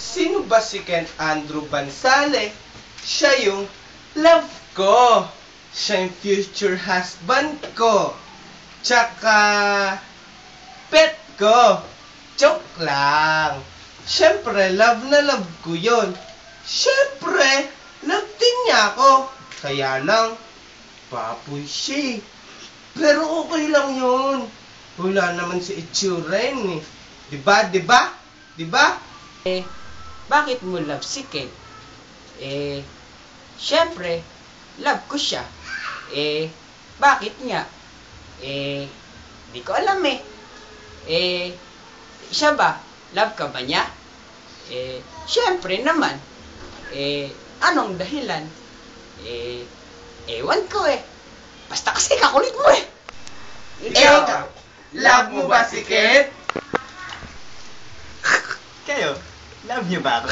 Sino ba si Ken Andrew Bansale? Siya yung love ko. Siya yung future husband ko. Tsaka, pet ko. Joke lang. Siyempre, love na love ko yun. Siyempre, love din niya ako. Kaya lang, papoy siya. Pero okay lang yun. Wala naman si itsura yun eh. Diba? Diba? Diba? Bakit mo love si Ken? Syempre, love ko siya. Bakit nga? Di ko alam eh. Siya ba? Love ka ba niya? Syempre naman. Anong dahilan? Ewan ko eh. Basta kasi kakulit mo eh. Ikaw, love mo ba si Ken? Kayo, love niyo ba ako?